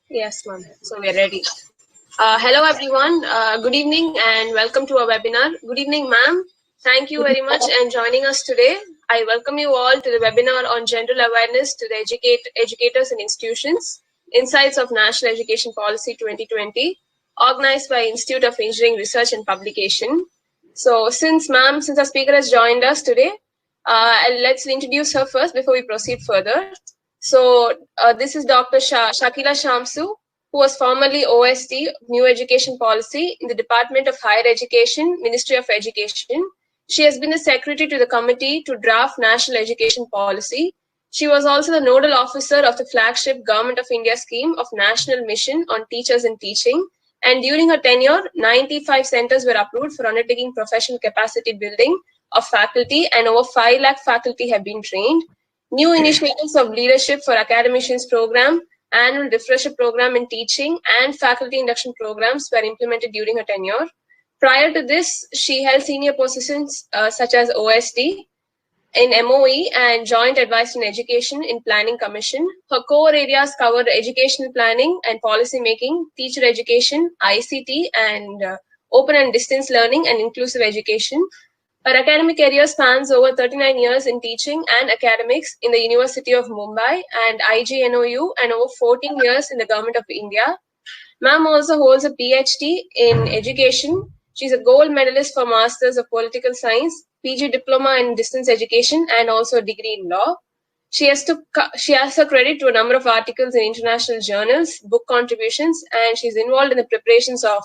Yes, ma'am. So we're ready. Hello, everyone. Good evening and welcome to our webinar. Good evening, ma'am. Thank you very much and joining us today. I welcome you all to the webinar on general awareness to the educators and institutions, Insights of National Education Policy 2020, organized by Institute of Engineering Research and Publication. So since our speaker has joined us today, let's introduce her first before we proceed further. So this is Dr. Shakila Shamsu, who was formerly OSD, New Education Policy, in the Department of Higher Education, Ministry of Education. She has been the secretary to the committee to draft National Education Policy. She was also the nodal officer of the flagship Government of India scheme of National Mission on Teachers and Teaching. And during her tenure, 95 centers were approved for undertaking professional capacity building of faculty, and over 5 lakh faculty have been trained. New initiatives of leadership for academicians program, annual refresher program in teaching, and faculty induction programs were implemented during her tenure. Prior to this, she held senior positions such as OSD in MOE and Joint Advice in Education in Planning Commission. Her core areas covered educational planning and policy making, teacher education, ICT, and open and distance learning and inclusive education. Her academic career spans over 39 years in teaching and academics in the University of Mumbai and IGNOU, and over 14 years in the Government of India. Ma'am also holds a PhD in education. She's a gold medalist for Masters of Political Science, PG Diploma in Distance Education, and also a degree in law. She has her credit to a number of articles in international journals, book contributions, and she's involved in the preparations of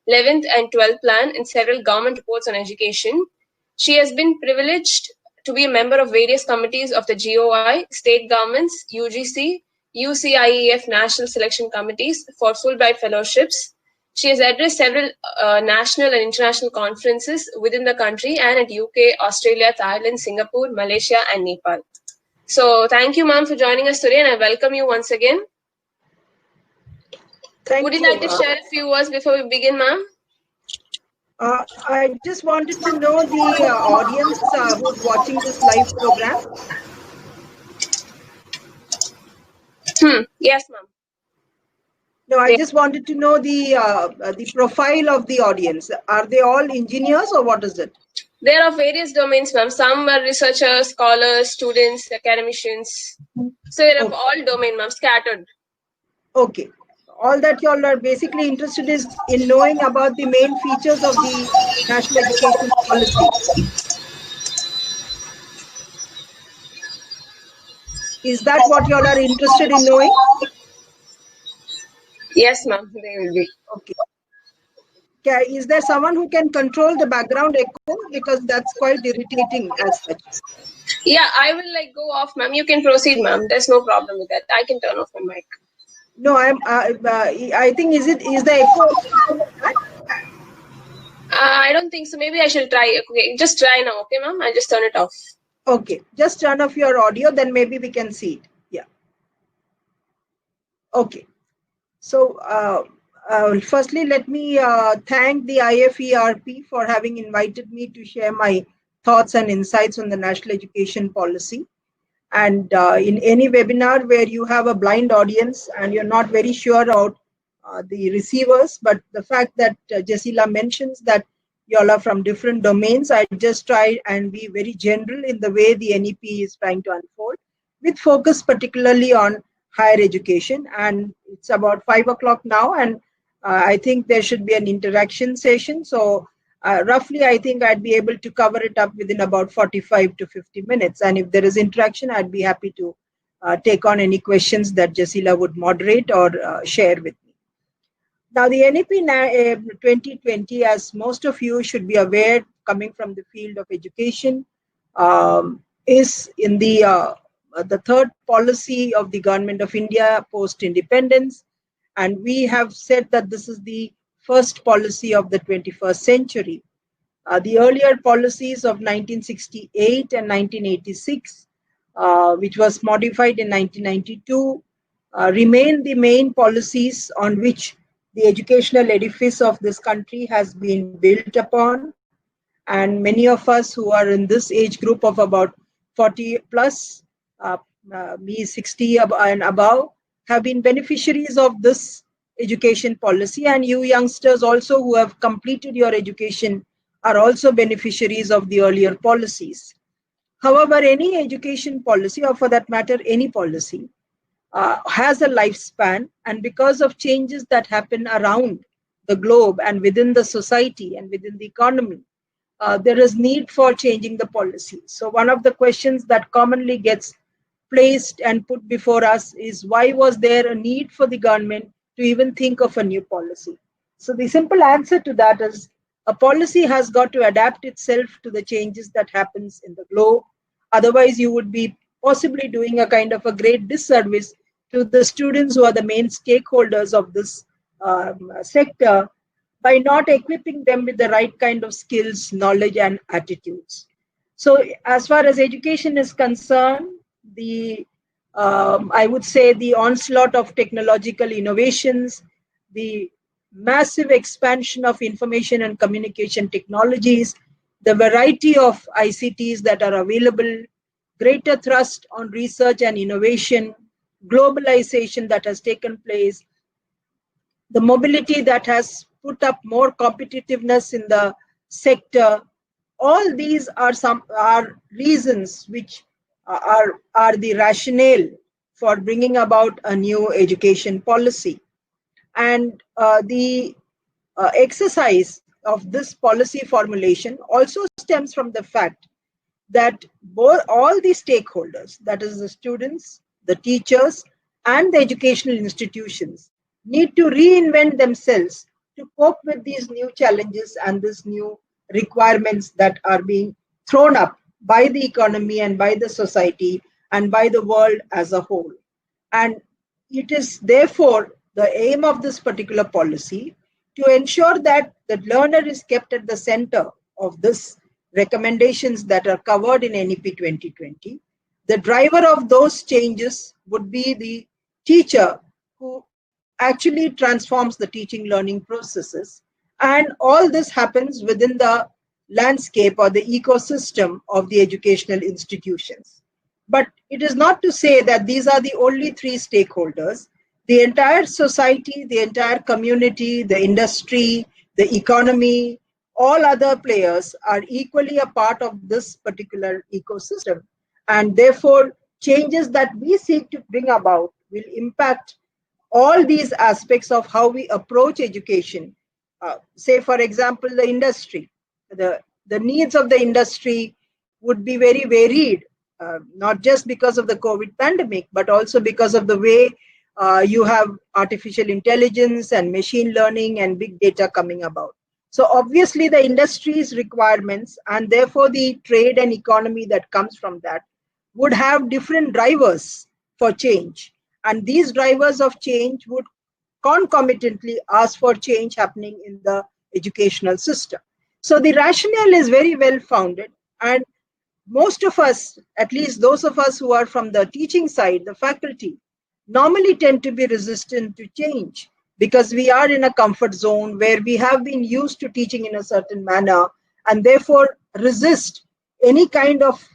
11th and 12th plan and several government reports on education. She has been privileged to be a member of various committees of the GOI, state governments, UGC, UCIEF national selection committees for Fulbright fellowships. She has addressed several national and international conferences within the country and at UK, Australia, Thailand, Singapore, Malaysia, and Nepal. So thank you, ma'am, for joining us today, and I welcome you once again. Would you like to share a few words before we begin, ma'am? I just wanted to know the audience who's watching this live program. Yes, ma'am. No, I just wanted to know the profile of the audience. Are they all engineers or what is it? There are various domains, ma'am. Some are researchers, scholars, students, academicians. So they're of all domain, ma'am, scattered. Okay. All that you all are basically interested in knowing about the main features of the national education policy. Is that what you all are interested in knowing? Yes, ma'am, they will be. Okay. Is there someone who can control the background echo? Because that's quite irritating as such. Yeah, I will go off, ma'am. You can proceed, ma'am. There's no problem with that. I can turn off my mic. No, I think is the echo? I don't think so. Maybe I shall try. Okay, just try now. Okay, ma'am. I'll just turn it off. Okay, just turn off your audio. Then maybe we can see it. Yeah. Okay. So firstly, let me thank the IFERP for having invited me to share my thoughts and insights on the national education policy. And in any webinar where you have a blind audience and you're not very sure about the receivers, but the fact that Jessila mentions that you all are from different domains, I just try and be very general in the way the NEP is trying to unfold, with focus particularly on higher education. And it's about 5 o'clock now, and I think there should be an interaction session. So roughly, I think I'd be able to cover it up within about 45 to 50 minutes. And if there is interaction, I'd be happy to take on any questions that Jessila would moderate or share with me. Now, the NEP 2020, as most of you should be aware, coming from the field of education, is in the third policy of the Government of India post-independence. And we have said that this is the first policy of the 21st century. The earlier policies of 1968 and 1986, which was modified in 1992, remain the main policies on which the educational edifice of this country has been built upon. And many of us who are in this age group of about 40 plus, me 60 and above, have been beneficiaries of this education policy, and you youngsters also who have completed your education are also beneficiaries of the earlier policies. However, any education policy, or for that matter, any policy, has a lifespan, and because of changes that happen around the globe and within the society and within the economy, there is need for changing the policy. So one of the questions that commonly gets placed and put before us is, why was there a need for the government to even think of a new policy? So the simple answer to that is, a policy has got to adapt itself to the changes that happens in the globe. Otherwise, you would be possibly doing a kind of a great disservice to the students who are the main stakeholders of this sector, by not equipping them with the right kind of skills, knowledge, and attitudes. So as far as education is concerned, I would say the onslaught of technological innovations, the massive expansion of information and communication technologies, the variety of ICTs that are available, greater thrust on research and innovation, globalization that has taken place, the mobility that has put up more competitiveness in the sector. All these are reasons which are the rationale for bringing about a new education policy. And the exercise of this policy formulation also stems from the fact that all the stakeholders, that is the students, the teachers, and the educational institutions, need to reinvent themselves to cope with these new challenges and these new requirements that are being thrown up by the economy and by the society and by the world as a whole. And it is therefore the aim of this particular policy to ensure that the learner is kept at the center of this recommendations that are covered in NEP 2020. The driver of those changes would be the teacher, who actually transforms the teaching learning processes. And all this happens within the landscape or the ecosystem of the educational institutions. But it is not to say that these are the only three stakeholders. The entire society, the entire community, the industry, the economy, all other players are equally a part of this particular ecosystem. And therefore, changes that we seek to bring about will impact all these aspects of how we approach education. Say, for example, the industry. The needs of the industry would be very varied, not just because of the COVID pandemic, but also because of the way you have artificial intelligence and machine learning and big data coming about. So obviously the industry's requirements, and therefore the trade and economy that comes from that, would have different drivers for change. And these drivers of change would concomitantly ask for change happening in the educational system. So the rationale is very well founded, and most of us, at least those of us who are from the teaching side, the faculty, normally tend to be resistant to change, because we are in a comfort zone where we have been used to teaching in a certain manner, and therefore resist any kind of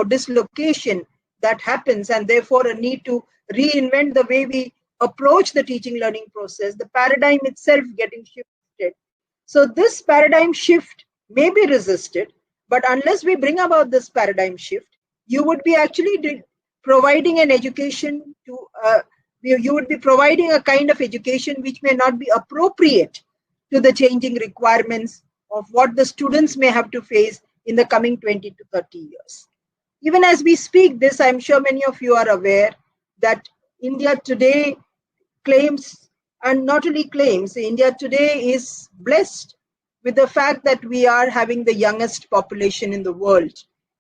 dislocation that happens, and therefore a need to reinvent the way we approach the teaching learning process, the paradigm itself getting shifted. So this paradigm shift may be resisted, but unless we bring about this paradigm shift, you would be actually providing an education to you would be providing a kind of education which may not be appropriate to the changing requirements of what the students may have to face in the coming 20 to 30 years. Even as we speak this, I'm sure many of you are aware that India today claims, and not only claims, India today is blessed with the fact that we are having the youngest population in the world,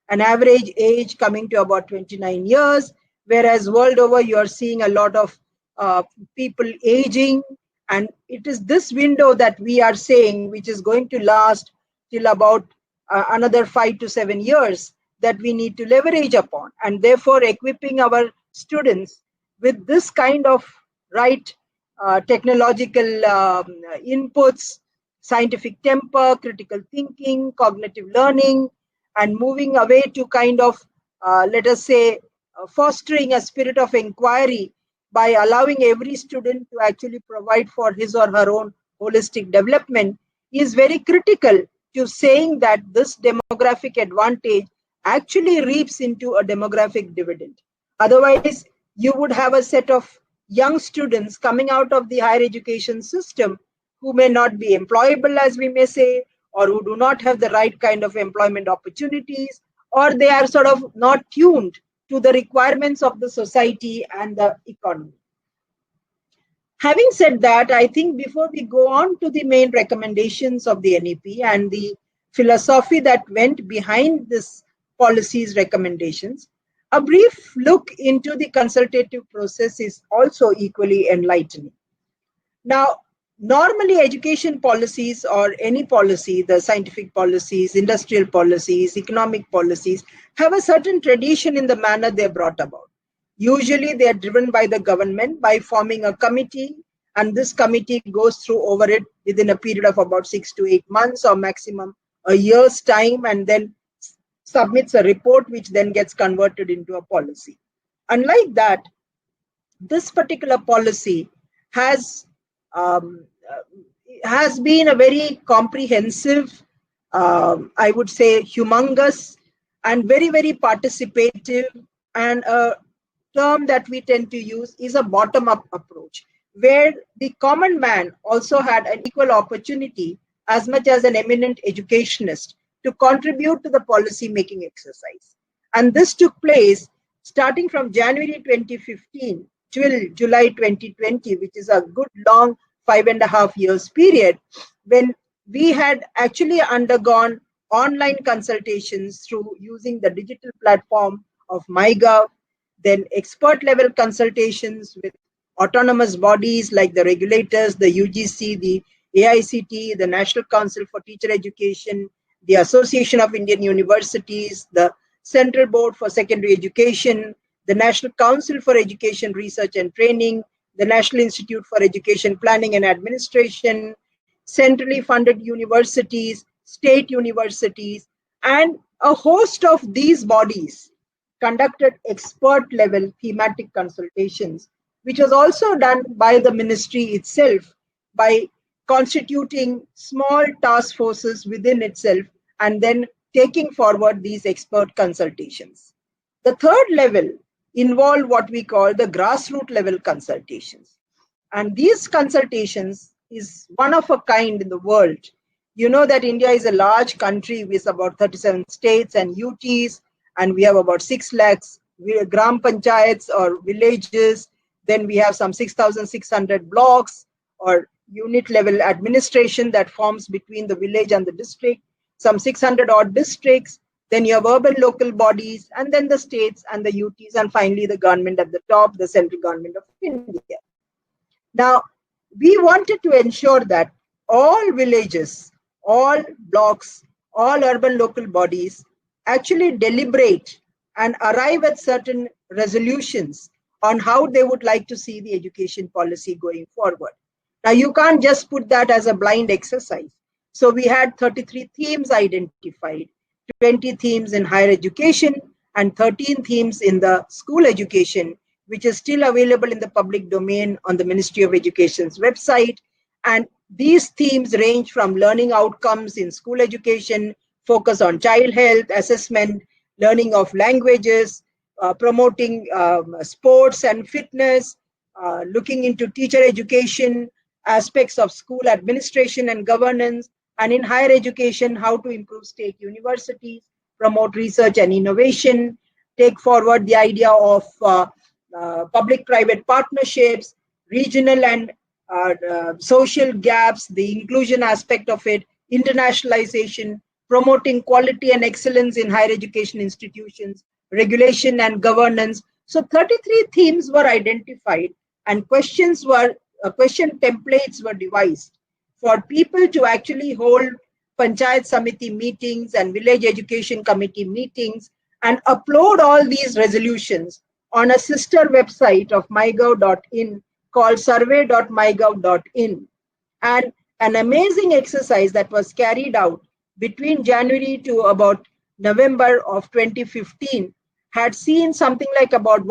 an average age coming to about 29 years, whereas world over you are seeing a lot of people aging. And it is this window that we are saying, which is going to last till about another 5 to 7 years, that we need to leverage upon, and therefore equipping our students with this kind of right technological inputs, scientific temper, critical thinking, cognitive learning, and moving away to kind of, let us say, fostering a spirit of inquiry by allowing every student to actually provide for his or her own holistic development is very critical to saying that this demographic advantage actually reaps into a demographic dividend. Otherwise, you would have a set of young students coming out of the higher education system who may not be employable, as we may say, or who do not have the right kind of employment opportunities, or they are sort of not tuned to the requirements of the society and the economy. Having said that, I think before we go on to the main recommendations of the NEP and the philosophy that went behind this policy's recommendations, a brief look into the consultative process is also equally enlightening. Now, normally education policies or any policy, the scientific policies, industrial policies, economic policies, have a certain tradition in the manner they're brought about. Usually they are driven by the government by forming a committee, and this committee goes through over it within a period of about 6 to 8 months or maximum a year's time, and then submits a report which then gets converted into a policy. Unlike that, this particular policy has been a very comprehensive, I would say humongous, and very, very participative, and a term that we tend to use is a bottom-up approach, where the common man also had an equal opportunity as much as an eminent educationist to contribute to the policy making exercise. And this took place starting from January 2015 till July 2020, which is a good long 5.5 years period, when we had actually undergone online consultations through using the digital platform of MyGov, then expert level consultations with autonomous bodies like the regulators, the UGC, the AICT, the National Council for Teacher Education, the Association of Indian Universities, the Central Board for Secondary Education, the National Council for Education Research and Training, the National Institute for Education Planning and Administration, centrally funded universities, state universities, and a host of these bodies conducted expert level thematic consultations, which was also done by the ministry itself by constituting small task forces within itself and then taking forward these expert consultations. The third level involved what we call the grassroots level consultations. And these consultations is one of a kind in the world. You know that India is a large country with about 37 states and UTs, and we have about 6 lakhs gram panchayats or villages. Then we have some 6,600 blocks or unit level administration that forms between the village and the district, some 600 odd districts. Then you have urban local bodies, and then the states and the UTs, and finally the government at the top, the central government of India. Now, we wanted to ensure that all villages, all blocks, all urban local bodies actually deliberate and arrive at certain resolutions on how they would like to see the education policy going forward. Now, you can't just put that as a blind exercise. So we had 33 themes identified, 20 themes in higher education and 13 themes in the school education, which is still available in the public domain on the Ministry of Education's website. And these themes range from learning outcomes in school education, focus on child health, assessment, learning of languages, promoting sports and fitness, looking into teacher education, aspects of school administration and governance, and in higher education, how to improve state universities, promote research and innovation, take forward the idea of public-private partnerships, regional and social gaps, the inclusion aspect of it, internationalization, promoting quality and excellence in higher education institutions, regulation and governance. So 33 themes were identified, and question templates were devised for people to actually hold Panchayat Samiti meetings and village education committee meetings and upload all these resolutions on a sister website of mygov.in called survey.mygov.in. And an amazing exercise that was carried out between January to about November of 2015 had seen something like about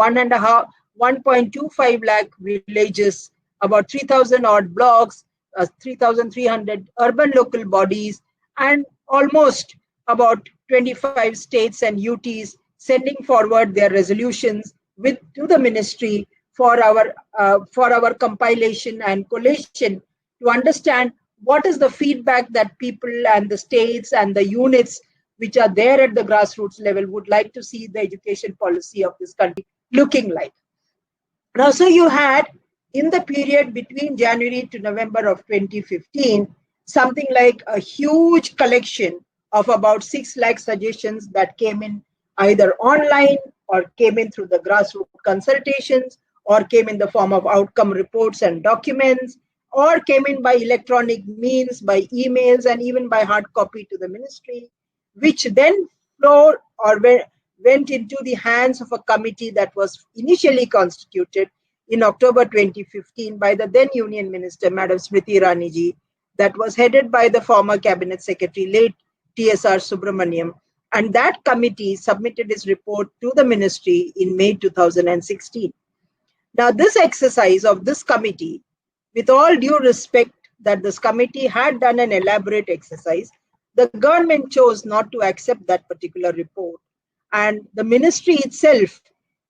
1.25 lakh villages, about 3,000 odd blocks, 3,300 urban local bodies, and almost about 25 states and UTs sending forward their resolutions to the ministry for our compilation and collation to understand what is the feedback that people and the states and the units which are there at the grassroots level would like to see the education policy of this country looking like. Now, so you had in the period between January to November of 2015, something like a huge collection of about 6 lakh suggestions that came in either online or came in through the grassroots consultations or came in the form of outcome reports and documents or came in by electronic means, by emails and even by hard copy to the ministry, which then flowed or went into the hands of a committee that was initially constituted in October 2015 by the then Union Minister, Madam Smriti Irani ji, that was headed by the former Cabinet Secretary, late TSR Subramaniam. And that committee submitted its report to the ministry in May 2016. Now, this exercise of this committee, with all due respect that this committee had done an elaborate exercise, the government chose not to accept that particular report. And the ministry itself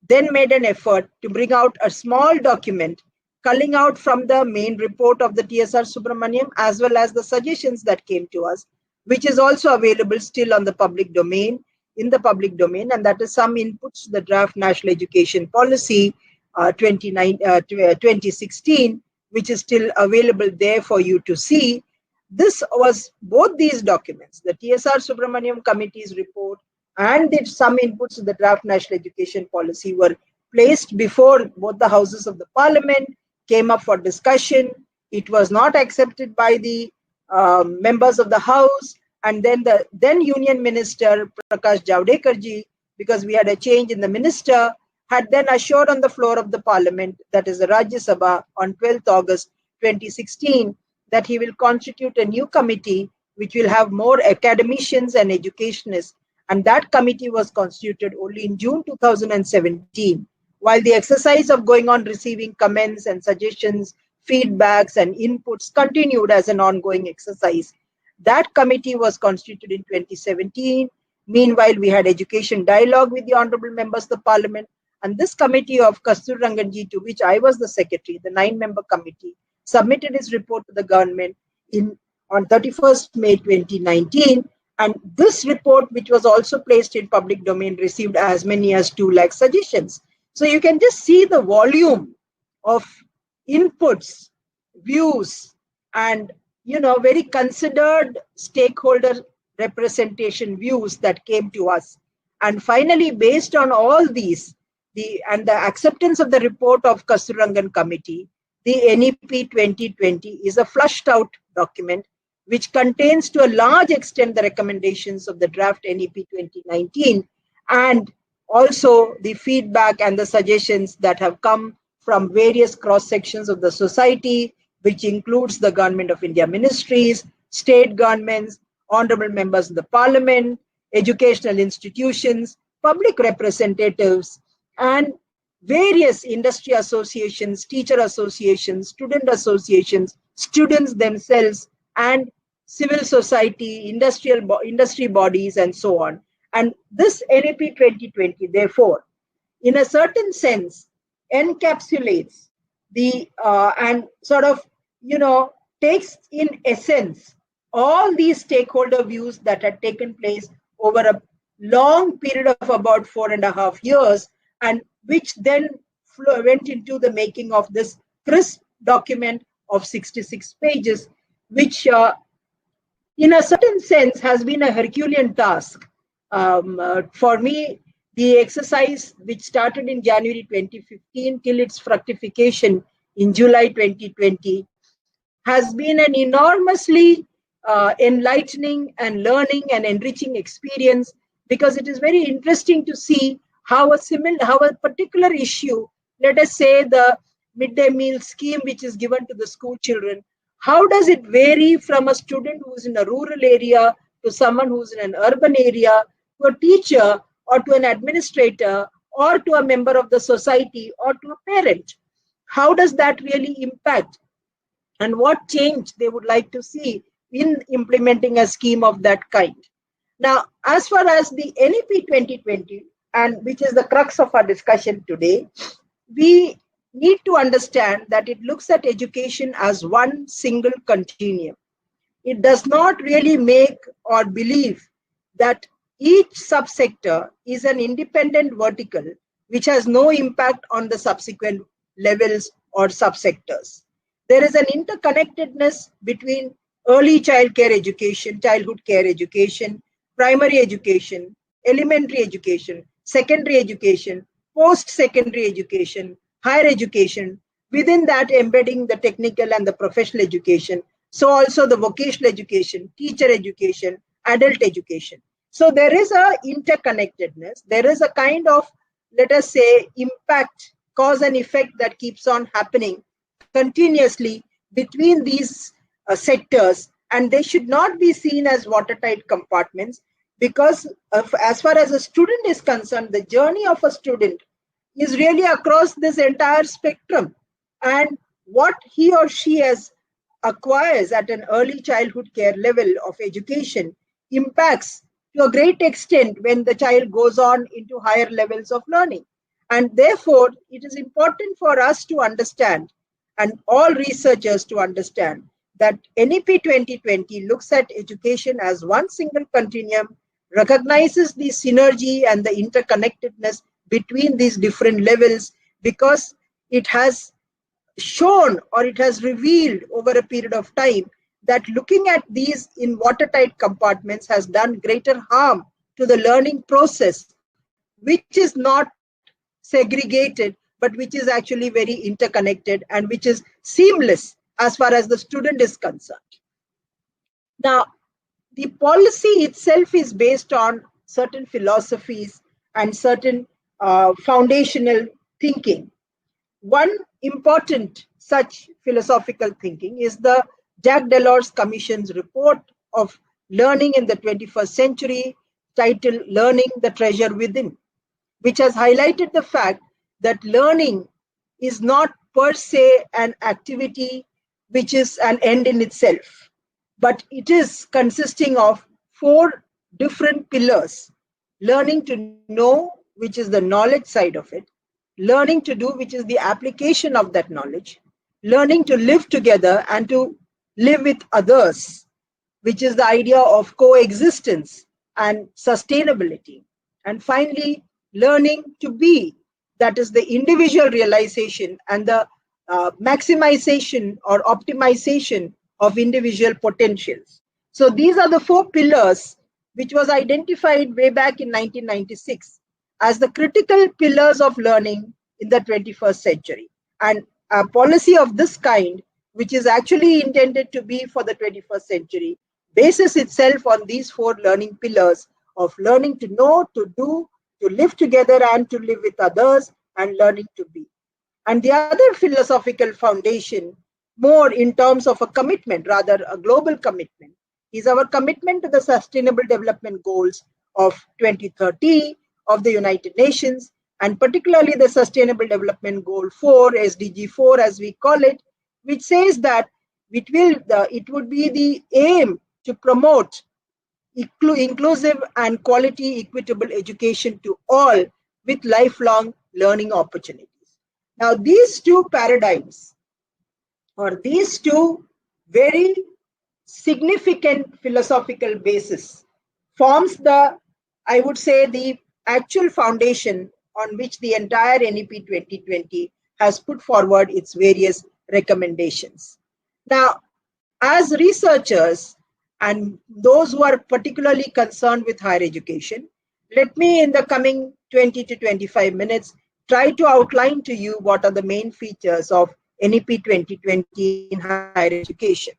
then made an effort to bring out a small document culling out from the main report of the TSR Subramaniam as well as the suggestions that came to us, which is also available still on the public domain, and that is some inputs to the draft National Education Policy 2016, which is still available there for you to see. This was both these documents, the TSR Subramaniam Committee's report and some inputs to the draft National Education Policy were placed before both the houses of the parliament, came up for discussion. It was not accepted by the members of the house, and then the then Union Minister Prakash Javadekar ji, because we had a change in the minister, had then assured on the floor of the parliament, that is the Rajya Sabha, on 12th August 2016, that he will constitute a new committee which will have more academicians and educationists, and that committee was constituted only in June 2017. While the exercise of going on receiving comments and suggestions, feedbacks and inputs continued as an ongoing exercise. That committee was constituted in 2017. Meanwhile, we had education dialogue with the honorable members of the parliament, and this committee of Kasturi Ranganji, to which I was the secretary, the 9-member committee, submitted its report to the government on 31st May 2019. And this report, which was also placed in public domain, received as many as 2 lakh suggestions. So you can just see the volume of inputs, views, and very considered stakeholder representation views that came to us. And finally, based on all these, the acceptance of the report of Kasturi Rangan Committee, the NEP 2020 is a flushed out document which contains to a large extent the recommendations of the draft NEP 2019 and also the feedback and the suggestions that have come from various cross sections of the society, which includes the Government of India ministries, state governments, honorable members of the parliament, educational institutions, public representatives, and various industry associations, teacher associations, student associations, students themselves, and civil society, industry bodies, and so on. And this NEP 2020, therefore, in a certain sense, encapsulates the and sort of takes in essence all these stakeholder views that had taken place over a long period of about 4.5 years, and which then went into the making of this crisp document of 66 pages, which in a certain sense has been a Herculean task. For me, the exercise, which started in January 2015 till its fructification in July 2020, has been an enormously enlightening and learning and enriching experience, because it is very interesting to see how a particular issue, let us say the midday meal scheme which is given to the school children, how does it vary from a student who is in a rural area to someone who is in an urban area, to a teacher or to an administrator or to a member of the society or to a parent? How does that really impact, and what change they would like to see in implementing a scheme of that kind? Now, as far as the NEP 2020, and which is the crux of our discussion today, we need to understand that it looks at education as one single continuum. It does not really make or believe that each subsector is an independent vertical which has no impact on the subsequent levels or subsectors. There is an interconnectedness between early child care education, childhood care education, primary education, elementary education, secondary education, post-secondary education, higher education, within that embedding the technical and the professional education. So also the vocational education, teacher education, adult education. So there is a interconnectedness. There is a kind of, let us say, impact, cause and effect that keeps on happening continuously between these sectors, and they should not be seen as watertight compartments, because as far as a student is concerned, the journey of a student is really across this entire spectrum, and what he or she acquires at an early childhood care level of education impacts to a great extent when the child goes on into higher levels of learning. And therefore, it is important for us to understand, and all researchers to understand, that NEP 2020 looks at education as one single continuum, recognizes the synergy and the interconnectedness between these different levels, because it has shown, or it has revealed over a period of time, that looking at these in watertight compartments has done greater harm to the learning process, which is not segregated, but which is actually very interconnected and which is seamless as far as the student is concerned. Now, the policy itself is based on certain philosophies and certain foundational thinking. One important such philosophical thinking is the Jacques Delors Commission's report of learning in the 21st century, titled Learning the Treasure Within, which has highlighted the fact that learning is not per se an activity which is an end in itself, but it is consisting of 4 different pillars. Learning to know, which is the knowledge side of it; learning to do, which is the application of that knowledge; learning to live together and to live with others, which is the idea of coexistence and sustainability; and finally, learning to be, that is the individual realization and the maximization or optimization of individual potentials. So these are the 4 pillars which was identified way back in 1996 as the critical pillars of learning in the 21st century. And a policy of this kind, which is actually intended to be for the 21st century, bases itself on these 4 learning pillars of learning to know, to do, to live together and to live with others, and learning to be. And the other philosophical foundation, more in terms of a commitment, rather a global commitment, is our commitment to the Sustainable Development Goals of 2030 of the United Nations, and particularly the Sustainable Development Goal 4, SDG 4 as we call it, which says that it would be the aim to promote inclusive and quality equitable education to all with lifelong learning opportunities. Now, these 2 paradigms, or these 2 very significant philosophical basis, forms the, I would say, the actual foundation on which the entire NEP 2020 has put forward its various recommendations. Now, as researchers and those who are particularly concerned with higher education, let me in the coming 20 to 25 minutes try to outline to you what are the main features of NEP 2020 in higher education.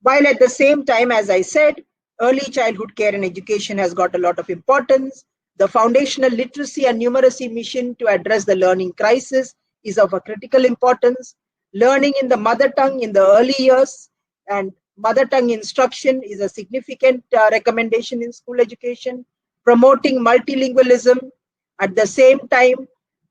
While at the same time, as I said, early childhood care and education has got a lot of importance. The foundational literacy and numeracy mission to address the learning crisis is of a critical importance. Learning in the mother tongue in the early years and mother tongue instruction is a significant recommendation in school education. Promoting multilingualism, At the same time,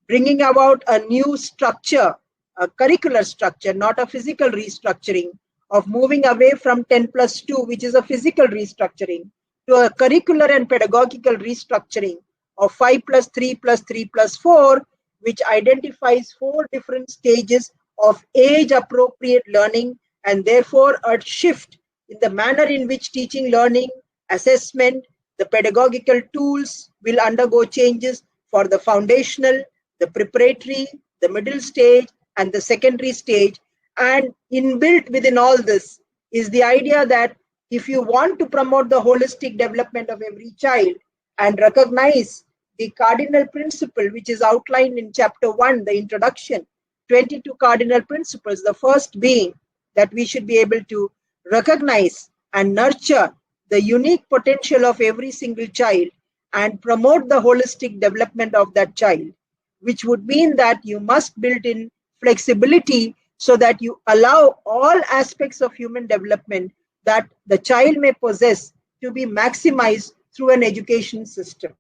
bringing about a new structure, a curricular structure, not a physical restructuring, of moving away from 10+2, which is a physical restructuring, to a curricular and pedagogical restructuring of 5+3+3+4, which identifies 4 different stages of age-appropriate learning, and therefore a shift in the manner in which teaching, learning, assessment, the pedagogical tools will undergo changes for the foundational, the preparatory, the middle stage, and the secondary stage. And inbuilt within all this is the idea that if you want to promote the holistic development of every child and recognize the cardinal principle which is outlined in chapter 1, the introduction, 22 cardinal principles, the first being that we should be able to recognize and nurture the unique potential of every single child and promote the holistic development of that child, which would mean that you must build in flexibility so that you allow all aspects of human development that the child may possess to be maximized through an education system.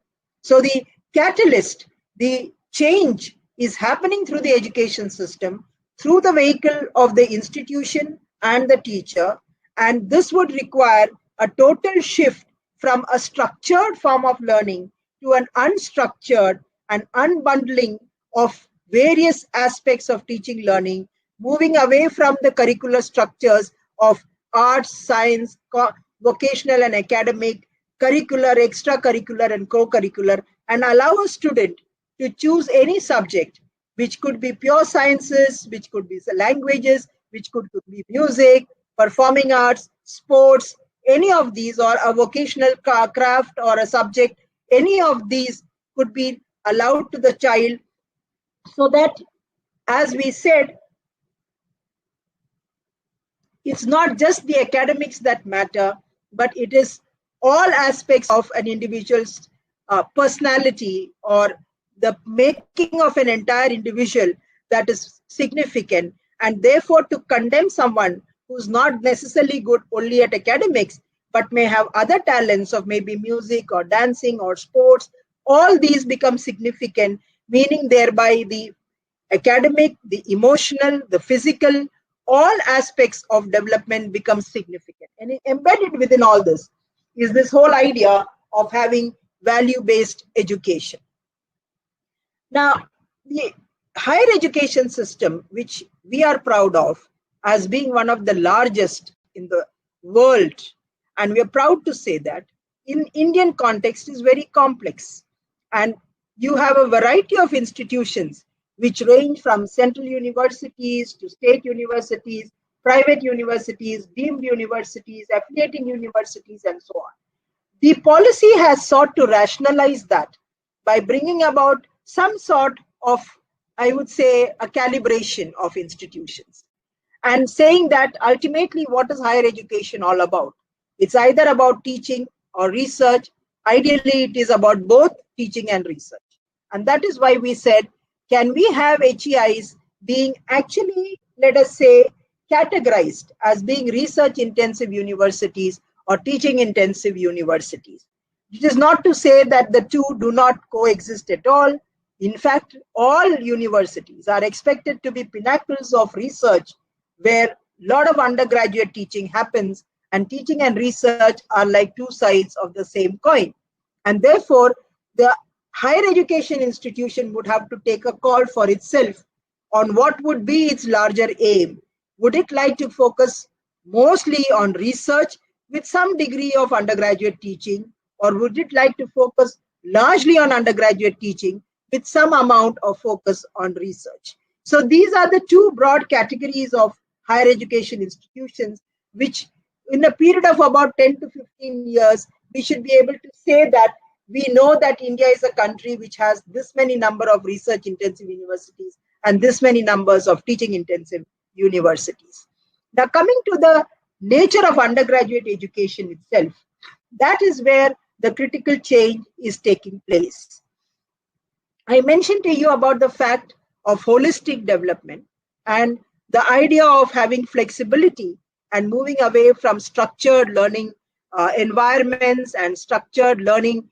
So the catalyst, the change is happening through the education system, through the vehicle of the institution and the teacher, and this would require a total shift from a structured form of learning to an unstructured and unbundling of various aspects of teaching learning, moving away from the curricular structures of arts, science, vocational and academic, curricular, extracurricular and co-curricular, and allow a student to choose any subject, which could be pure sciences, which could be languages, which could be music, performing arts, sports, any of these, or a vocational craft or a subject, any of these could be allowed to the child, so that, as we said, it's not just the academics that matter, but it is all aspects of an individual's personality or the making of an entire individual that is significant. And therefore, to condemn someone who's not necessarily good only at academics, but may have other talents of maybe music or dancing or sports, all these become significant, meaning thereby the academic, the emotional, the physical, all aspects of development become significant. And embedded within all this is this whole idea of having value-based education. Now, the higher education system, which we are proud of as being one of the largest in the world, and we are proud to say that, in Indian context is very complex. And you have a variety of institutions which range from central universities to state universities, private universities, deemed universities, affiliating universities, and so on. The policy has sought to rationalize that by bringing about some sort of, I would say, a calibration of institutions, and saying that ultimately what is higher education all about? It's either about teaching or research. Ideally, it is about both teaching and research. And that is why we said, can we have HEIs being actually, let us say, categorized as being research-intensive universities or teaching-intensive universities? It is not to say that the two do not coexist at all. In fact, all universities are expected to be pinnacles of research where a lot of undergraduate teaching happens, and teaching and research are like two sides of the same coin. And therefore, the higher education institution would have to take a call for itself on what would be its larger aim. Would it like to focus mostly on research with some degree of undergraduate teaching, or would it like to focus largely on undergraduate teaching with some amount of focus on research? So these are the two broad categories of higher education institutions, which in a period of about 10 to 15 years, we should be able to say that we know that India is a country which has this many number of research-intensive universities and this many numbers of teaching-intensive universities. Now, coming to the nature of undergraduate education itself, that is where the critical change is taking place. I mentioned to you about the fact of holistic development and the idea of having flexibility and moving away from structured learning environments and structured learning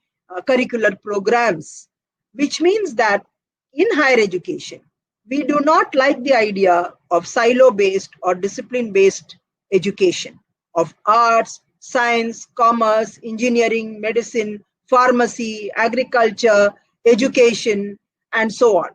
curricular programs. which means that in higher education, we do not like the idea of silo-based or discipline-based education of arts, science, commerce, engineering, medicine, pharmacy, agriculture, education, and so on.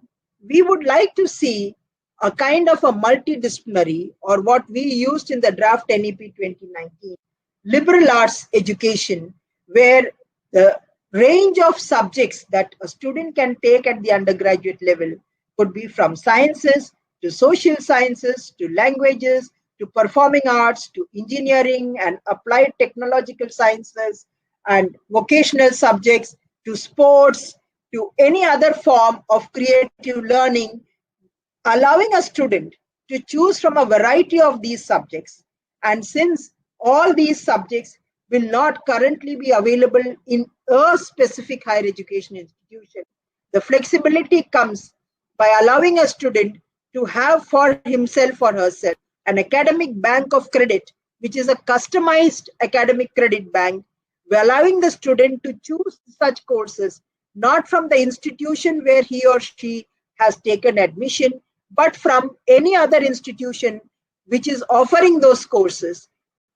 We would like to see a kind of a multidisciplinary, or what we used in the draft NEP 2019, liberal arts education, where the range of subjects that a student can take at the undergraduate level could be from sciences to social sciences to languages to performing arts to engineering and applied technological sciences and vocational subjects to sports to any other form of creative learning, allowing a student to choose from a variety of these subjects. And since all these subjects will not currently be available in a specific higher education institution, the flexibility comes by allowing a student to have for himself or herself an academic bank of credit, which is a customized academic credit bank, allowing the student to choose such courses not from the institution where he or she has taken admission, but from any other institution which is offering those courses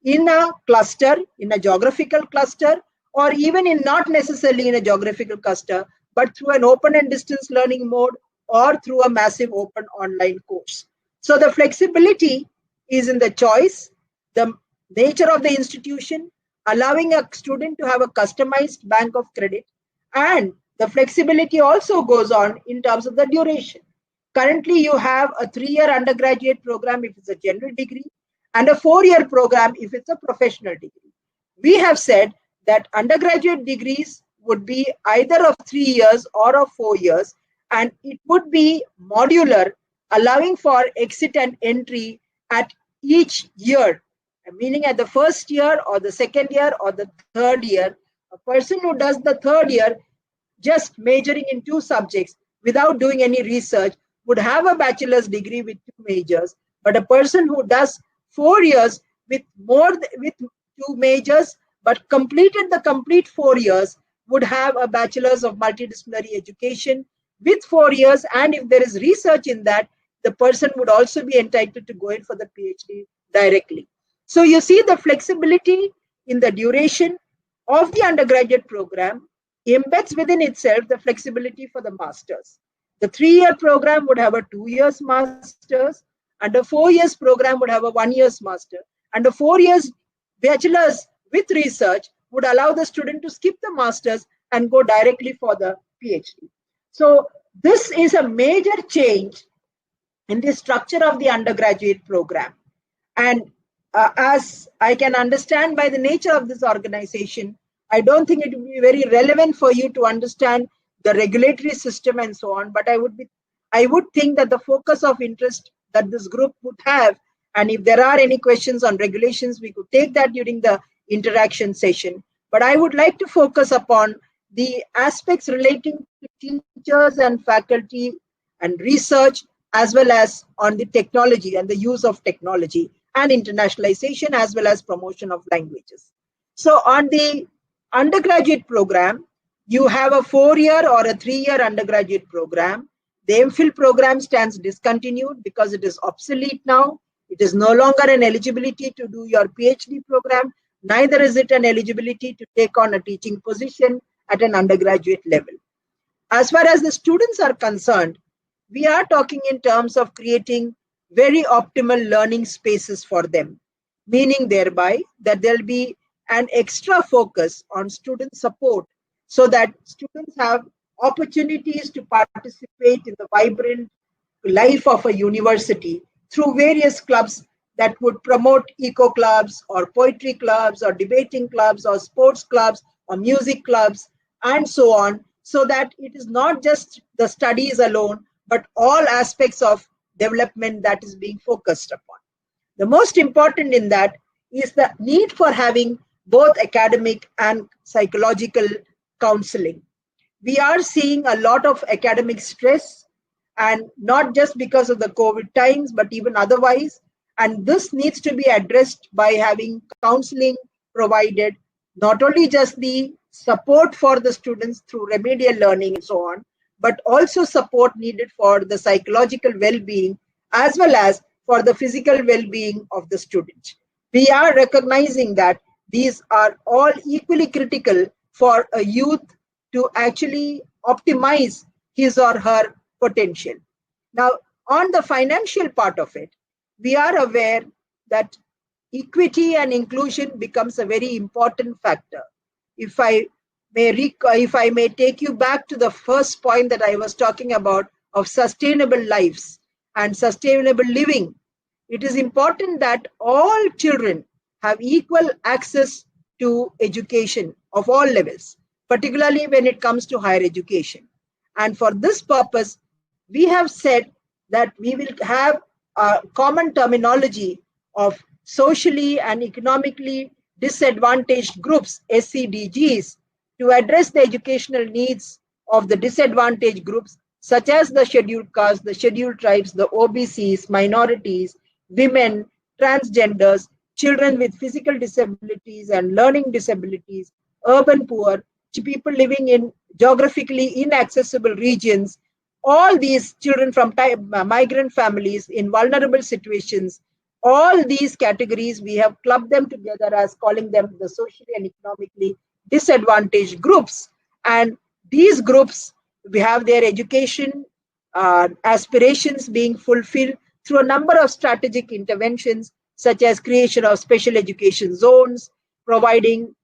in a cluster, in a geographical cluster, or even in not necessarily in a geographical cluster, but through an open and distance learning mode or through a massive open online course. So the flexibility is in the choice, the nature of the institution, allowing a student to have a customized bank of credit, and the flexibility also goes on in terms of the duration. Currently, you have a 3-year undergraduate program if it's a general degree and a 4-year program if it's a professional degree. We have said that undergraduate degrees would be either of 3 years or of 4 years, and it would be modular, allowing for exit and entry at each year, meaning at the first year or the second year or the third year. A person who does the third year just majoring in 2 subjects without doing any research would have a bachelor's degree with 2 majors, but a person who does 4 years with 2 majors but completed the complete 4 years would have a bachelor's of multidisciplinary education with 4 years, and if there is research in that, the person would also be entitled to go in for the PhD directly. So you see the flexibility in the duration of the undergraduate program embeds within itself the flexibility for the masters. The 3-year program would have a 2 years masters, and a 4 years program would have a 1 year's master, and a 4 years bachelor's with research would allow the student to skip the masters and go directly for the PhD. So this is a major change in the structure of the undergraduate program. And as I can understand by the nature of this organization, I don't think it would be very relevant for you to understand the regulatory system and so on, but I would think that the focus of interest that this group would have, and if there are any questions on regulations, we could take that during the interaction session. But I would like to focus upon the aspects relating to teachers and faculty and research, as well as on the technology and the use of technology and internationalization, as well as promotion of languages. So on the undergraduate program, you have a 4-year or a 3-year undergraduate program. The MPhil program stands discontinued because it is obsolete now. It is no longer an eligibility to do your PhD program. Neither is it an eligibility to take on a teaching position at an undergraduate level. As far as the students are concerned, we are talking in terms of creating very optimal learning spaces for them, meaning thereby that there'll be an extra focus on student support so that students have opportunities to participate in the vibrant life of a university through various clubs that would promote eco clubs or poetry clubs or debating clubs or sports clubs or music clubs and so on, so that it is not just the studies alone, but all aspects of development that is being focused upon. The most important in that is the need for having both academic and psychological counseling. We are seeing a lot of academic stress, and not just because of the COVID times, but even otherwise. And this needs to be addressed by having counseling provided, not only just the support for the students through remedial learning and so on, but also support needed for the psychological well-being as well as for the physical well-being of the student. We are recognizing that these are all equally critical for a youth to actually optimize his or her potential. Now, on the financial part of it, we are aware that equity and inclusion becomes a very important factor. If I may take you back to the first point that I was talking about of sustainable lives and sustainable living, it is important that all children have equal access to education of all levels, particularly when it comes to higher education. And for this purpose, we have said that we will have a common terminology of socially and economically disadvantaged groups, SCDGs, to address the educational needs of the disadvantaged groups, such as the scheduled castes, the scheduled tribes, the OBCs, minorities, women, transgenders, children with physical disabilities and learning disabilities, urban poor, people living in geographically inaccessible regions, all these children from migrant families in vulnerable situations, all these categories, we have clubbed them together as calling them the socially and economically disadvantaged groups. And these groups, we have their education aspirations being fulfilled through a number of strategic interventions, such as creation of special education zones, providing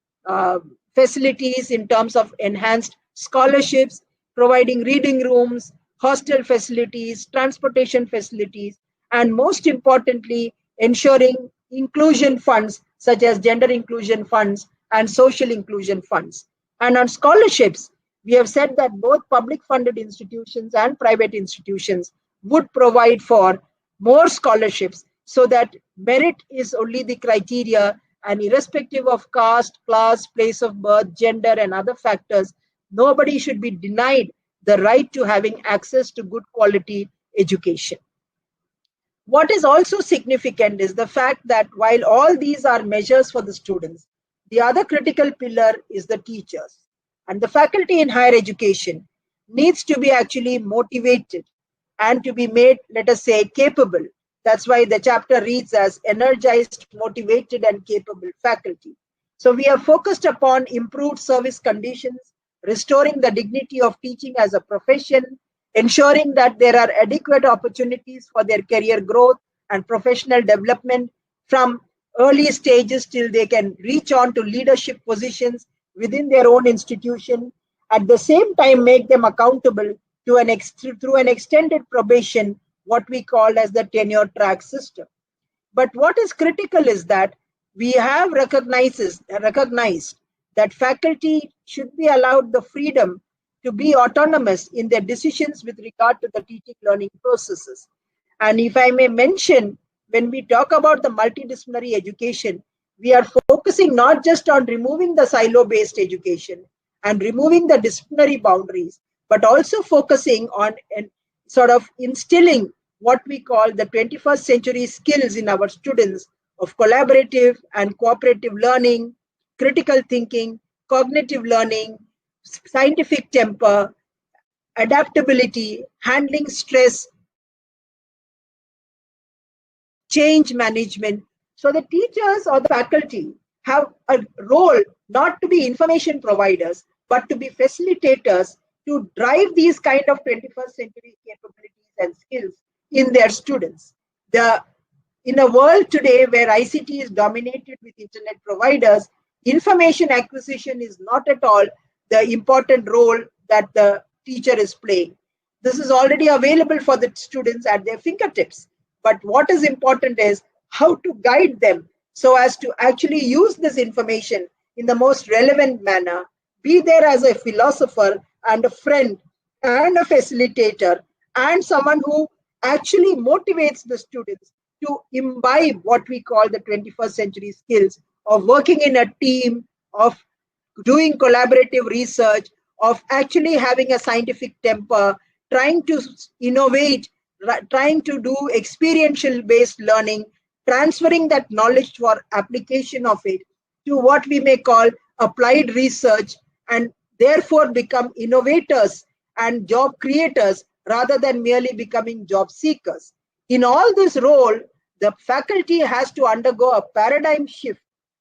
facilities in terms of enhanced scholarships, providing reading rooms, hostel facilities, transportation facilities, and most importantly, ensuring inclusion funds such as gender inclusion funds and social inclusion funds. And on scholarships, we have said that both public funded institutions and private institutions would provide for more scholarships so that merit is only the criteria, and irrespective of caste, class, place of birth, gender, and other factors, nobody should be denied the right to having access to good quality education. What is also significant is the fact that while all these are measures for the students, the other critical pillar is the teachers. And the faculty in higher education needs to be actually motivated and to be made, let us say, capable. That's why the chapter reads as energized, motivated, and capable faculty. So we are focused upon improved service conditions, restoring the dignity of teaching as a profession, ensuring that there are adequate opportunities for their career growth and professional development from early stages till they can reach on to leadership positions within their own institution. At the same time, make them accountable to through an extended probation, what we call as the tenure track system. But what is critical is that we have recognized that faculty should be allowed the freedom to be autonomous in their decisions with regard to the teaching learning processes. And if I may mention, when we talk about the multidisciplinary education, we are focusing not just on removing the silo-based education and removing the disciplinary boundaries, but also focusing on sort of instilling what we call the 21st century skills in our students of collaborative and cooperative learning, critical thinking, cognitive learning, scientific temper, adaptability, handling stress, change management. So the teachers or the faculty have a role not to be information providers, but to be facilitators to drive these kind of 21st century capabilities and skills in their students. In a world today where ICT is dominated with internet providers, information acquisition is not at all the important role that the teacher is playing. This is already available for the students at their fingertips. But what is important is how to guide them so as to actually use this information in the most relevant manner, be there as a philosopher and a friend and a facilitator and someone who actually motivates the students to imbibe what we call the 21st century skills of working in a team, of doing collaborative research, of actually having a scientific temper, trying to innovate, trying to do experiential based learning, transferring that knowledge for application of it to what we may call applied research, and therefore become innovators and job creators rather than merely becoming job seekers. In all this role, the faculty has to undergo a paradigm shift,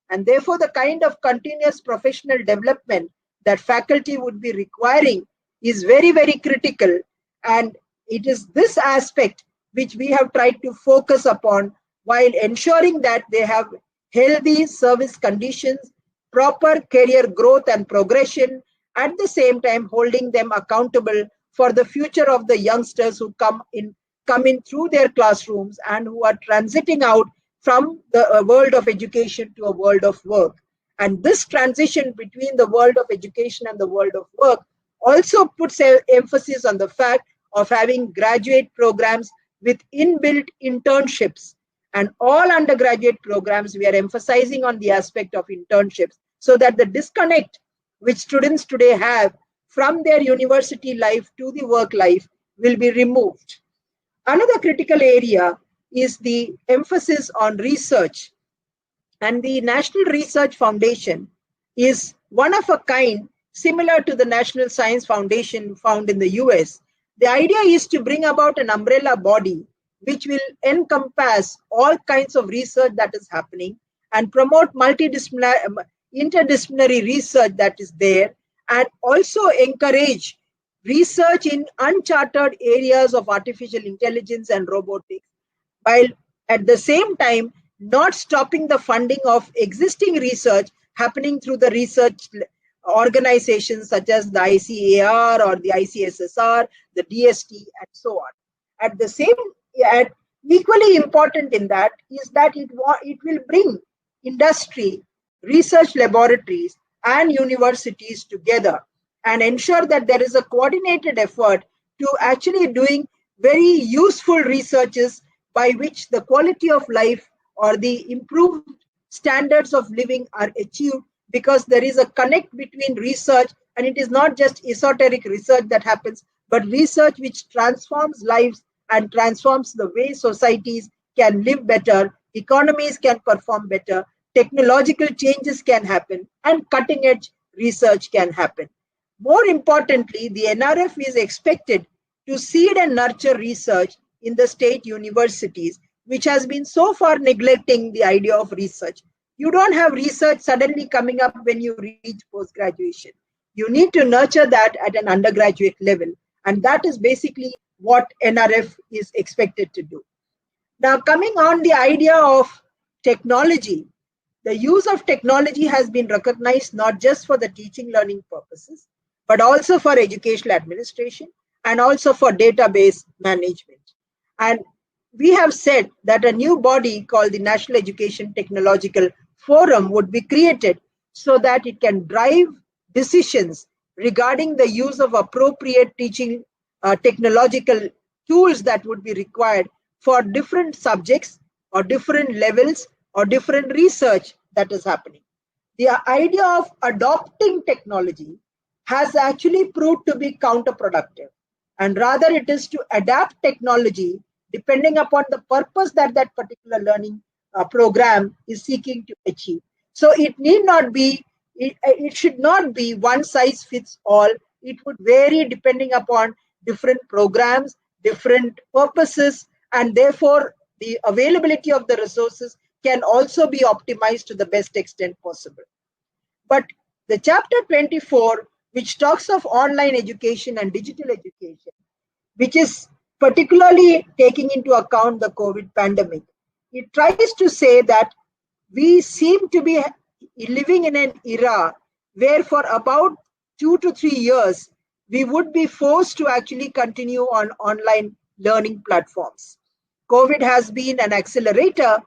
and therefore the kind of continuous professional development that faculty would be requiring is very, very critical. And it is this aspect which we have tried to focus upon while ensuring that they have healthy service conditions, proper career growth and progression, at the same time holding them accountable for the future of the youngsters who come in through their classrooms and who are transiting out from the world of education to a world of work. And this transition between the world of education and the world of work also puts emphasis on the fact of having graduate programs with inbuilt internships. And all undergraduate programs, we are emphasizing on the aspect of internships so that the disconnect which students today have from their university life to the work life will be removed. Another critical area is the emphasis on research. And the National Research Foundation is one of a kind, similar to the National Science Foundation found in the US. The idea is to bring about an umbrella body which will encompass all kinds of research that is happening and promote interdisciplinary research that is there, and also encourage research in uncharted areas of artificial intelligence and robotics, while at the same time not stopping the funding of existing research happening through the research organizations such as the ICAR or the ICSSR, the DST, and so on. At the same, equally important in that is that it will bring industry, research laboratories, and universities together and ensure that there is a coordinated effort to actually doing very useful researches by which the quality of life or the improved standards of living are achieved, because there is a connect between research, and it is not just esoteric research that happens, but research which transforms lives and transforms the way societies can live better, economies can perform better, technological changes can happen, and cutting edge research can happen. More importantly, the NRF is expected to seed and nurture research in the state universities, which has been so far neglecting the idea of research. You don't have research suddenly coming up when you reach post-graduation. You need to nurture that at an undergraduate level. And that is basically what NRF is expected to do. Now, coming on the idea of technology, the use of technology has been recognized not just for the teaching learning purposes, but also for educational administration and also for database management. And we have said that a new body called the National Education Technological Forum would be created so that it can drive decisions regarding the use of appropriate teaching technological tools that would be required for different subjects or different levels or different research that is happening. The idea of adopting technology has actually proved to be counterproductive, and rather it is to adapt technology depending upon the purpose that that particular learning program is seeking to achieve. So it need not be, it should not be one size fits all. It would vary depending upon different programs, different purposes, and therefore the availability of the resources can also be optimized to the best extent possible. But the chapter 24, which talks of online education and digital education, which is particularly taking into account the COVID pandemic, it tries to say that we seem to be living in an era where for about 2 to 3 years, we would be forced to actually continue on online learning platforms. COVID has been an accelerator,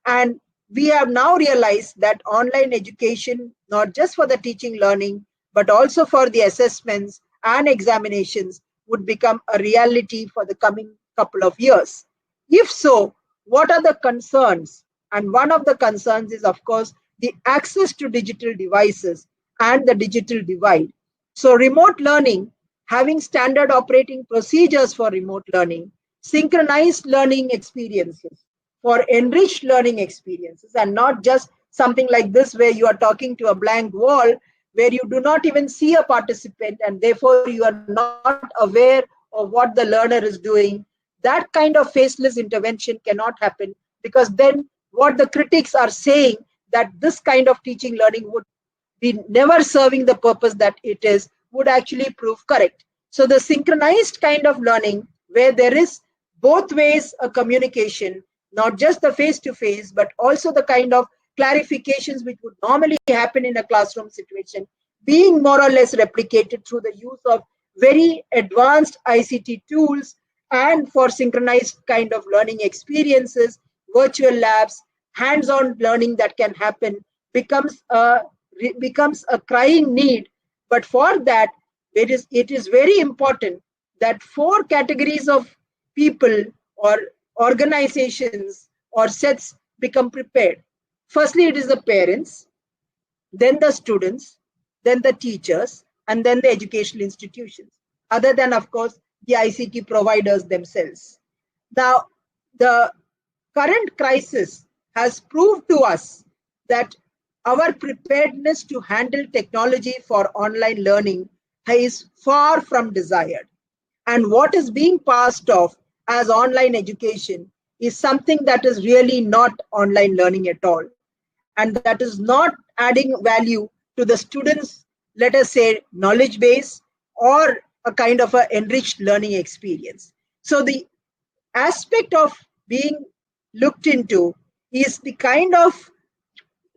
and we have now realized that online education, not just for the teaching learning, but also for the assessments and examinations, would become a reality for the coming couple of years. If so, what are the concerns? And one of the concerns is, of course, the access to digital devices and the digital divide. So remote learning, having standard operating procedures for remote learning, synchronized learning experiences, for enriched learning experiences, and not just something like this where you are talking to a blank wall where you do not even see a participant and therefore you are not aware of what the learner is doing, that kind of faceless intervention cannot happen, because then what the critics are saying, that this kind of teaching learning would be never serving the purpose that it is, would actually prove correct. So the synchronized kind of learning, where there is both ways a communication, not just the face-to-face, but also the kind of clarifications which would normally happen in a classroom situation, being more or less replicated through the use of very advanced ICT tools, and for synchronized kind of learning experiences, virtual labs, hands-on learning that can happen, becomes a crying need. But for that, it is very important that four categories of people or organizations or sets become prepared. Firstly, it is the parents, then the students, then the teachers, and then the educational institutions, other than, of course, the ICT providers themselves. Now, the current crisis has proved to us that our preparedness to handle technology for online learning is far from desired. And what is being passed off as online education is something that is really not online learning at all. And that is not adding value to the students', let us say, knowledge base or a kind of an enriched learning experience. So the aspect of being looked into is the kind of,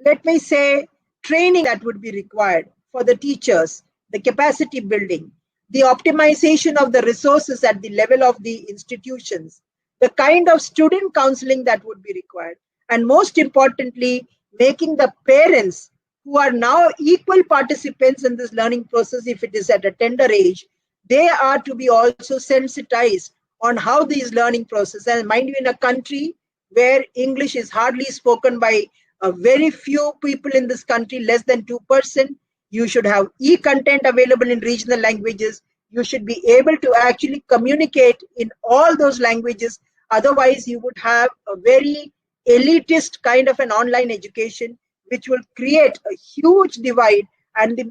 let me say, training that would be required for the teachers, the capacity building, the optimization of the resources at the level of the institutions, the kind of student counseling that would be required, and most importantly, making the parents, who are now equal participants in this learning process if it is at a tender age, they are to be also sensitized on how these learning process, and mind you, in a country where English is hardly spoken by a very few people in this country, less than 2%, you should have e-content available in regional languages. You should be able to actually communicate in all those languages. Otherwise, you would have a very elitist kind of an online education, which will create a huge divide. And the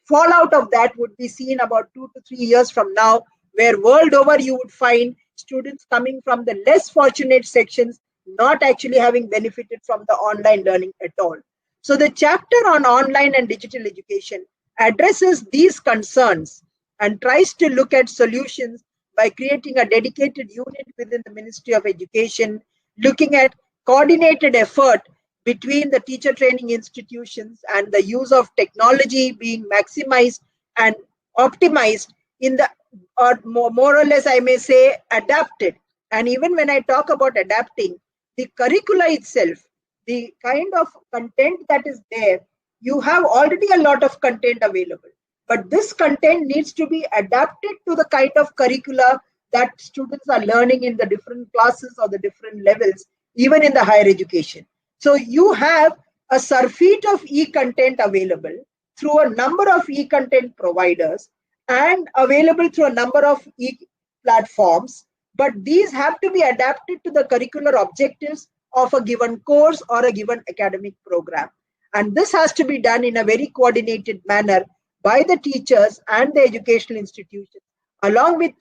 fallout of that would be seen about 2 to 3 years from now, where world over you would find students coming from the less fortunate sections not actually having benefited from the online learning at all. So the chapter on online and digital education addresses these concerns and tries to look at solutions by creating a dedicated unit within the Ministry of Education, looking at coordinated effort between the teacher training institutions and the use of technology being maximized and optimized in the, or more or less I may say, adapted. And even when I talk about adapting, the curricula itself, the kind of content that is there, you have already a lot of content available. But this content needs to be adapted to the kind of curricula that students are learning in the different classes or the different levels, even in the higher education. So you have a surfeit of e-content available through a number of e-content providers and available through a number of e-platforms. But these have to be adapted to the curricular objectives of a given course or a given academic program. And this has to be done in a very coordinated manner by the teachers and the educational institutions, along with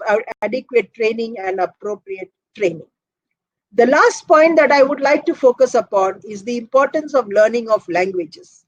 adequate training and appropriate training. The last point that I would like to focus upon is the importance of learning of languages.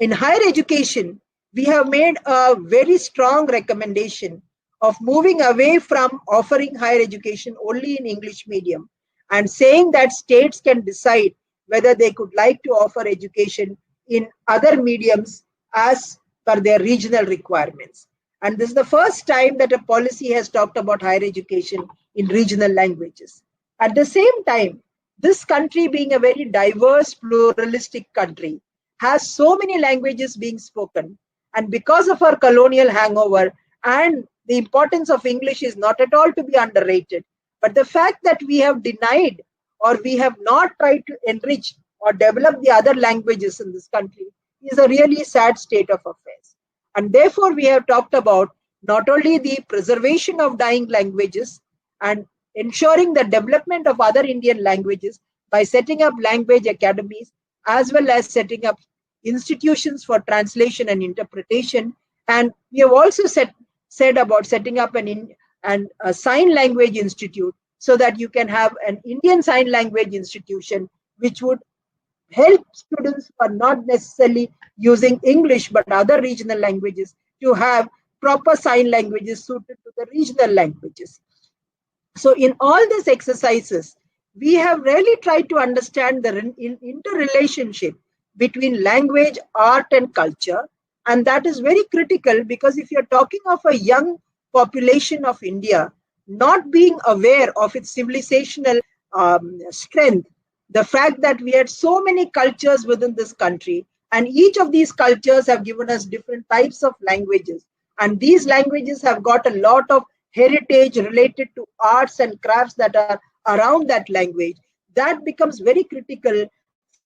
In higher education, we have made a very strong recommendation of moving away from offering higher education only in English medium and saying that states can decide whether they could like to offer education in other mediums as per their regional requirements. And this is the first time that a policy has talked about higher education in regional languages. At the same time, this country, being a very diverse, pluralistic country, has so many languages being spoken. And because of our colonial hangover, and the importance of English is not at all to be underrated, but the fact that we have denied or we have not tried to enrich or develop the other languages in this country is a really sad state of affairs. And therefore, we have talked about not only the preservation of dying languages and ensuring the development of other Indian languages by setting up language academies, as well as setting up institutions for translation and interpretation. And we have also said about setting up a sign language institute, so that you can have an Indian Sign Language institution, which would help students who are not necessarily using English but other regional languages to have proper sign languages suited to the regional languages. So in all these exercises, we have really tried to understand the interrelationship between language, art, and culture. And that is very critical, because if you're talking of a young population of India not being aware of its civilizational strength, the fact that we had so many cultures within this country, and each of these cultures have given us different types of languages. And these languages have got a lot of heritage related to arts and crafts that are around that language. That becomes very critical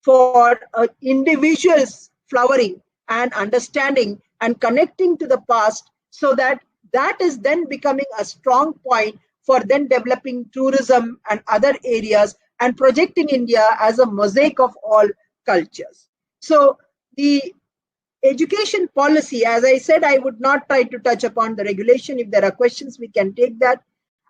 for individuals flowering and understanding and connecting to the past, so that that is then becoming a strong point for then developing tourism and other areas and projecting India as a mosaic of all cultures. So the education policy, as I said, I would not try to touch upon the regulation. If there are questions, we can take that.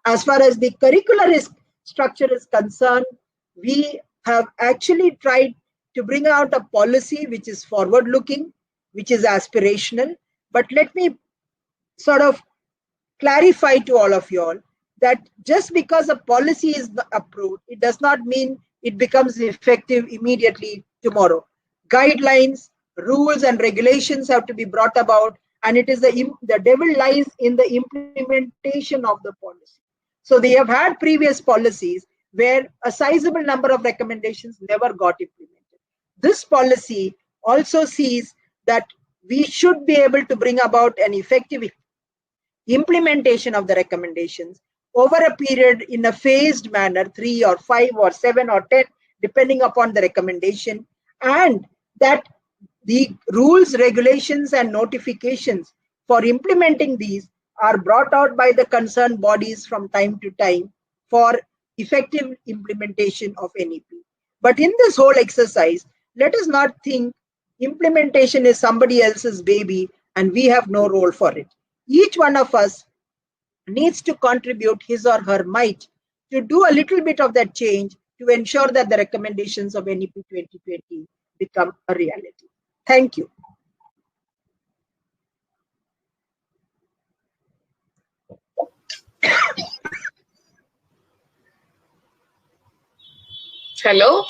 As far as the curricular structure is concerned, we have actually tried to bring out a policy which is forward looking, which is aspirational. But let me sort of clarify to all of you all that just because a policy is approved, it does not mean it becomes effective immediately tomorrow. Guidelines, rules, and regulations have to be brought about, and it is the devil lies in the implementation of the policy. So they have had previous policies where a sizable number of recommendations never got implemented. This policy also sees that we should be able to bring about an effective implementation of the recommendations over a period in a phased manner, 3 or 5 or 7 or 10, depending upon the recommendation, and that the rules, regulations, and notifications for implementing these are brought out by the concerned bodies from time to time for effective implementation of NEP. But in this whole exercise, let us not think implementation is somebody else's baby and we have no role for it. Each one of us needs to contribute his or her might to do a little bit of that change to ensure that the recommendations of NEP 2020 become a reality. Thank you. Hello.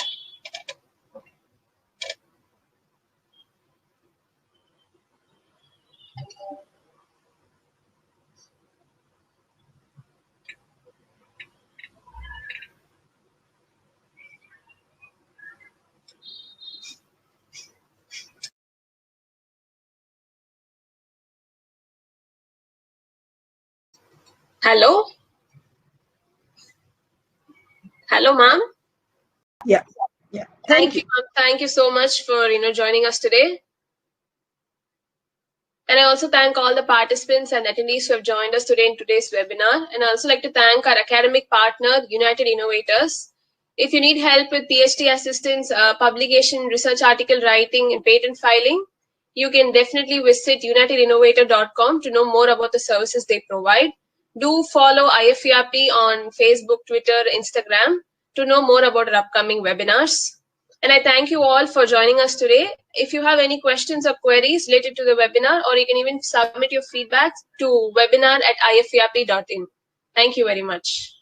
Hello. Hello, ma'am. Yeah. Thank you, ma'am. Thank you so much for joining us today. And I also thank all the participants and attendees who have joined us today in today's webinar. And I also like to thank our academic partner, United Innovators. If you need help with PhD assistance, publication, research article writing, and patent filing, you can definitely visit unitedinnovator.com to know more about the services they provide. Do follow IFERP on Facebook, Twitter, Instagram to know more about our upcoming webinars. And I thank you all for joining us today. If you have any questions or queries related to the webinar, or you can even submit your feedback to webinar@ifeRP.in. Thank you very much.